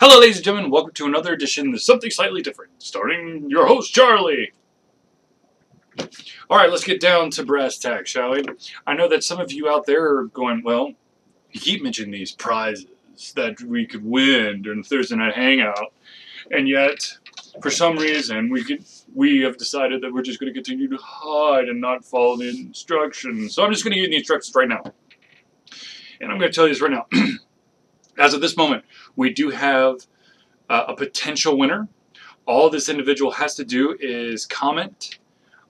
Hello, ladies and gentlemen. Welcome to another edition of Something Slightly Different, starring your host, Charlie. Alright, let's get down to brass tacks, shall we? I know that some of you out there are going, well, you keep mentioning these prizes that we could win during the Thursday Night Hangout, and yet, for some reason, we have decided that we're just going to continue to hide and not follow the instructions. So I'm just going to give you the instructions right now. And I'm going to tell you this right now. As of this moment, we do have a potential winner. All this individual has to do is comment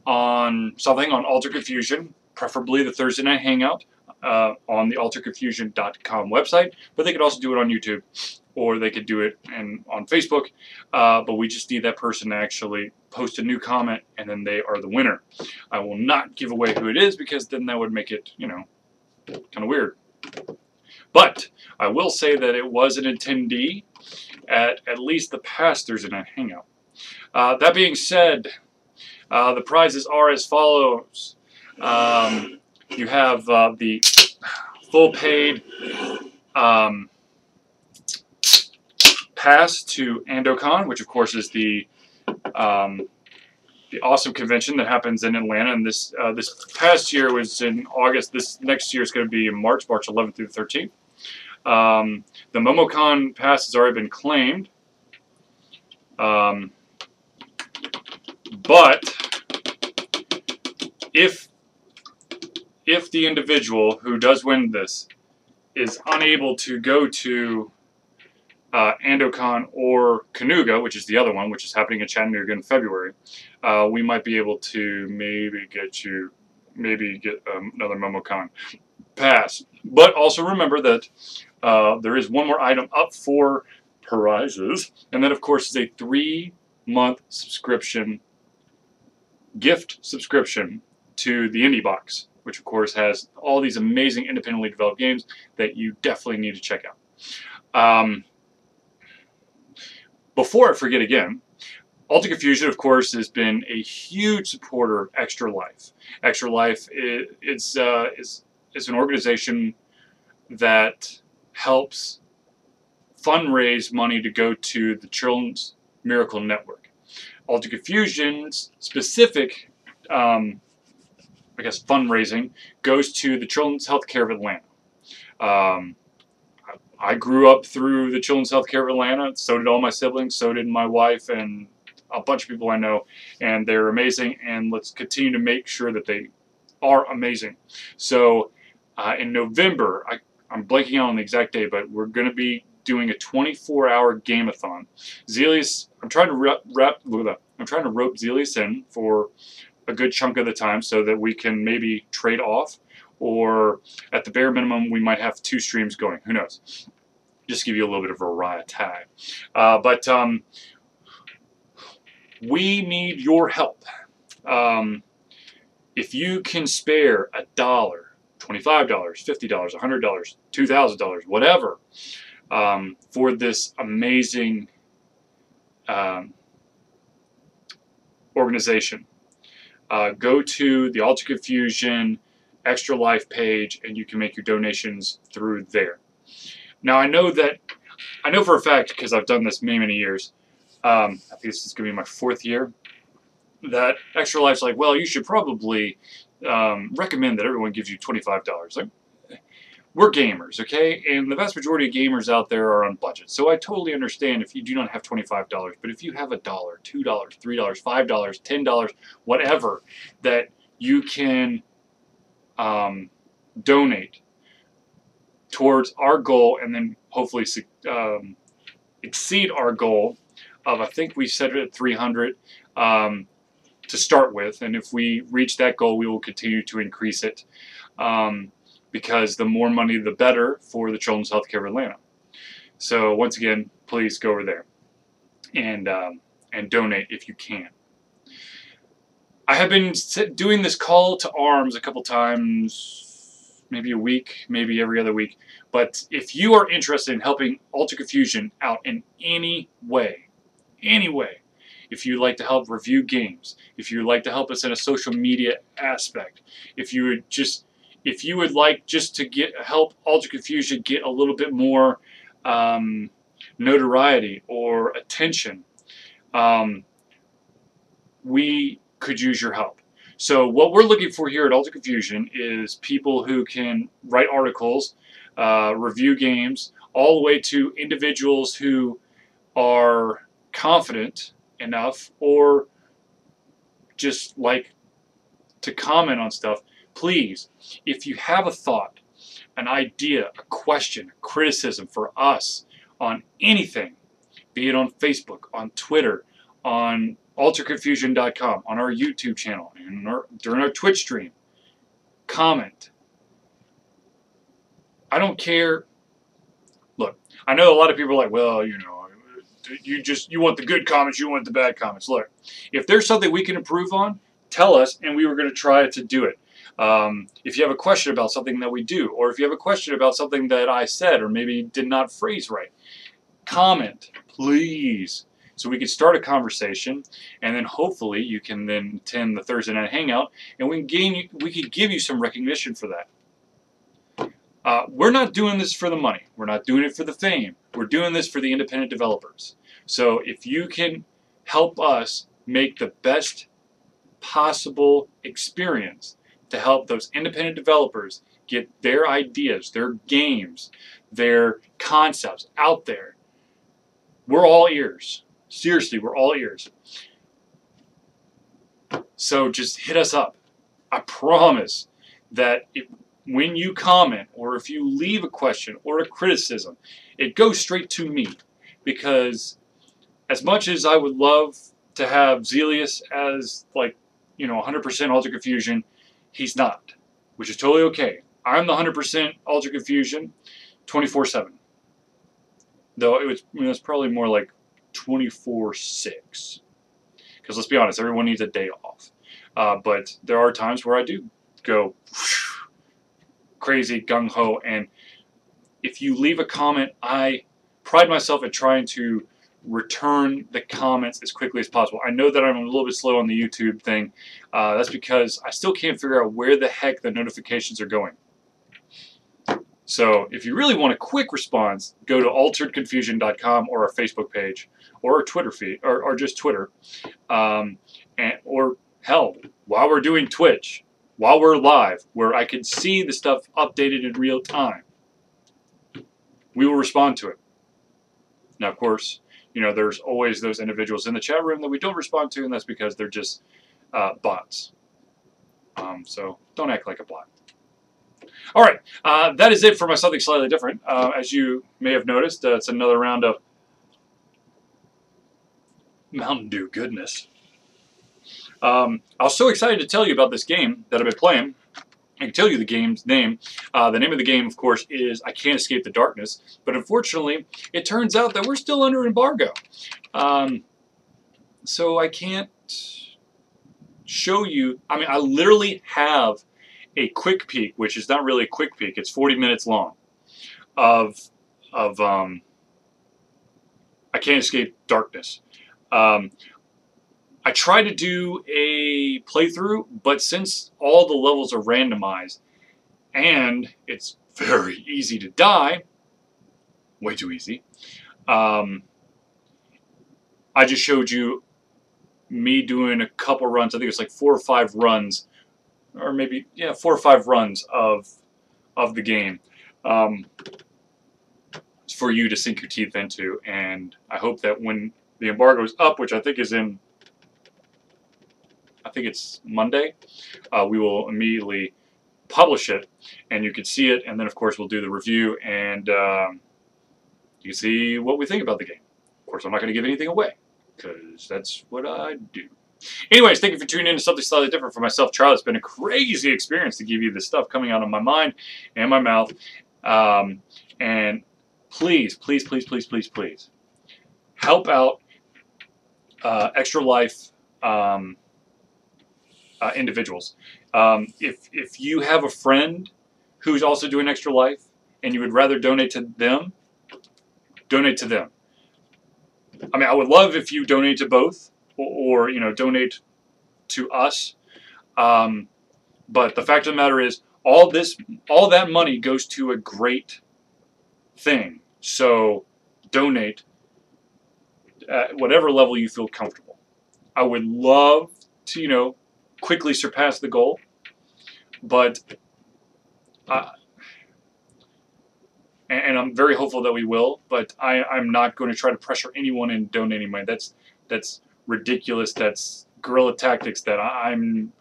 on something on Alter Confusion, preferably the Thursday Night Hangout on the alterconfusion.com website, but they could also do it on YouTube, or they could do it on Facebook, but we just need that person to actually post a new comment, and then they are the winner. I will not give away who it is, because then that would make it, kind of weird. But I will say that it was an attendee at least the past Thursday Night Hangout. That being said, the prizes are as follows. You have the full paid pass to Game-a-thon, which of course is the awesome convention that happens in Atlanta. And this past year was in August. This next year is going to be in March 11th through the 13th. The MomoCon pass has already been claimed, but if the individual who does win this is unable to go to Game-a-thon or Canuga, which is the other one, which is happening in Chattanooga in February, we might be able to maybe get another MomoCon pass. But also remember that there is one more item up for prizes, and that of course is a 3-month subscription, gift subscription to the Indie Box, which of course has all these amazing independently developed games that you definitely need to check out. Before I forget again, Alter Confusion, of course, has been a huge supporter of Extra Life. Extra Life is an organization that helps fundraise money to go to the Children's Miracle Network. Alter Confusion's specific, fundraising goes to the Children's Healthcare of Atlanta. I grew up through the Children's Healthcare of Atlanta. So did all my siblings. So did my wife and a bunch of people I know. And they're amazing. And let's continue to make sure that they are amazing. So in November, I'm blanking out on the exact day, but we're going to be doing a 24-hour game-a-thon. Zelius, I'm trying to rope Zelius in for a good chunk of the time so that we can maybe trade off, or at the bare minimum, we might have 2 streams going. Who knows? Just give you a little bit of variety. But we need your help. If you can spare $1, $25, $50, $100, $2,000, whatever, for this amazing organization, go to the Alter Confusion Extra Life page, and you can make your donations through there. Now, I know for a fact, because I've done this many years, I think this is going to be my 4th year, that Extra Life's like, well, you should probably recommend that everyone gives you $25. Like, we're gamers, okay? And the vast majority of gamers out there are on budget. So I totally understand if you do not have $25. But if you have $1, $2, $3, $5, $10, whatever, that you can donate towards our goal, and then hopefully exceed our goal of, I think we set it at 300 to start with, and if we reach that goal, we will continue to increase it, because the more money, the better for the Children's Healthcare of Atlanta. So once again, please go over there and donate if you can. I have been doing this call to arms a couple times, maybe a week, maybe every other week. But if you are interested in helping Alter Confusion out in any way, if you'd like to help review games, if you'd like to help us in a social media aspect, if you would like just to help Alter Confusion get a little bit more notoriety or attention, we could use your help. So what we're looking for here at Alter Confusion is people who can write articles, review games, all the way to individuals who are confident enough or just like to comment on stuff. Please, if you have a thought, an idea, a question, a criticism for us on anything, be it on Facebook, on Twitter, on alterconfusion.com, on our YouTube channel, and during our Twitch stream, comment. I don't care. Look, I know a lot of people are like, well, you know, you want the good comments, you want the bad comments. Look, if there's something we can improve on, tell us, and we were going to try to do it. If you have a question about something that we do, or if you have a question about something that I said or maybe did not phrase right, comment, please, so we can start a conversation, and then hopefully you can then attend the Thursday Night Hangout, and we can give you some recognition for that. We're not doing this for the money. We're not doing it for the fame. We're doing this for the independent developers. So if you can help us make the best possible experience to help those independent developers get their ideas, their games, their concepts out there, we're all ears. Seriously, we're all ears. So just hit us up. I promise that when you comment or if you leave a question or a criticism, it goes straight to me. Because as much as I would love to have Zelius as, like, you know, 100% Alter Confusion, he's not, which is totally okay. I'm the 100% Alter Confusion 24/7. Though it's probably more like 24/6. Because let's be honest, everyone needs a day off. But there are times where I do go crazy, gung-ho, and if you leave a comment, I pride myself at trying to return the comments as quickly as possible. I know that I'm a little bit slow on the YouTube thing. That's because I still can't figure out where the heck the notifications are going. So if you really want a quick response, go to alteredconfusion.com or our Facebook page or our Twitter feed, or just Twitter. Or hell, while we're doing Twitch, while we're live, where I can see the stuff updated in real time, we will respond to it. Now, of course, you know, there's always those individuals in the chat room that we don't respond to, and that's because they're just bots. So don't act like a bot. All right, that is it for my Something Slightly Different. As you may have noticed, it's another round of Mountain Dew goodness. I was so excited to tell you about this game that I've been playing. I can tell you the game's name. The name of the game, of course, is I Can't Escape the Darkness. But unfortunately, it turns out that we're still under embargo. So I can't show you. I mean, I literally have a quick peek, which is not really a quick peek. It's 40 minutes long of I Can't Escape Darkness. I tried to do a playthrough, but since all the levels are randomized and it's very easy to die, way too easy, I just showed you me doing a couple runs. I think it's like 4 or 5 runs, or maybe, yeah, 4 or 5 runs of the game for you to sink your teeth into. And I hope that when the embargo is up, which I think is in, I think it's Monday, we will immediately publish it, and you can see it, and then of course we'll do the review, and you can see what we think about the game. Of course, I'm not going to give anything away, because that's what I do. Anyways, thank you for tuning in to Something Slightly Different for myself, Charlie. It's been a crazy experience to give you this stuff coming out of my mind and my mouth. And please, please, please, please, please, please, help out Extra Life individuals. If you have a friend who's also doing Extra Life and you would rather donate to them, donate to them. I mean, I would love if you donate to both, or you know, donate to us. But the fact of the matter is, all that money goes to a great thing. So donate at whatever level you feel comfortable. I would love to, you know, quickly surpass the goal, but and I'm very hopeful that we will, but I'm not going to try to pressure anyone into donating money. That's ridiculous. That's guerrilla tactics that I'm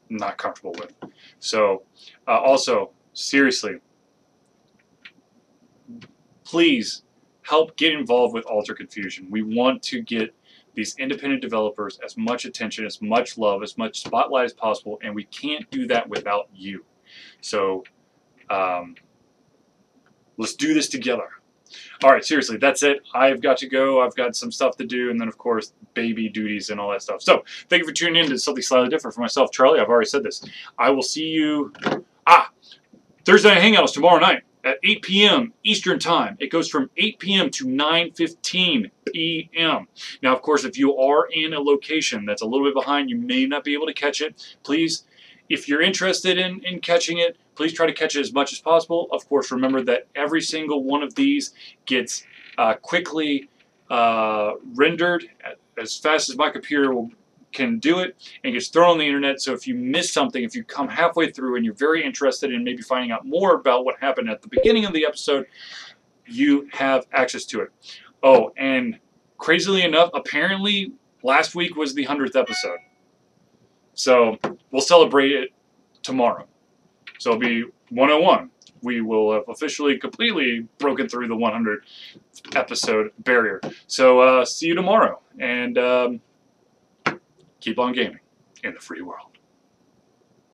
not comfortable with. So, also, seriously, please help get involved with Alter Confusion. We want to get these independent developers as much attention, as much love, as much spotlight as possible, and we can't do that without you. So, let's do this together. All right, seriously, that's it. I've got to go. I've got some stuff to do, and then, of course, baby duties and all that stuff. So, thank you for tuning in to Something Slightly Different. For myself, Charlie, I've already said this. I will see you... Thursday Night Hangout is tomorrow night at 8 p.m. Eastern Time. It goes from 8 p.m. to 9:15 p.m. Now, of course, if you are in a location that's a little bit behind, you may not be able to catch it. Please, if you're interested in catching it, please try to catch it as much as possible. Of course, remember that every single one of these gets quickly rendered as fast as my computer can do it, and gets thrown on the internet. So if you miss something, if you come halfway through and you're very interested in maybe finding out more about what happened at the beginning of the episode, you have access to it. Oh, and crazily enough, apparently last week was the 100th episode. So we'll celebrate it tomorrow. So it'll be 101. We will have officially completely broken through the 100 episode barrier. So see you tomorrow, and keep on gaming in the free world.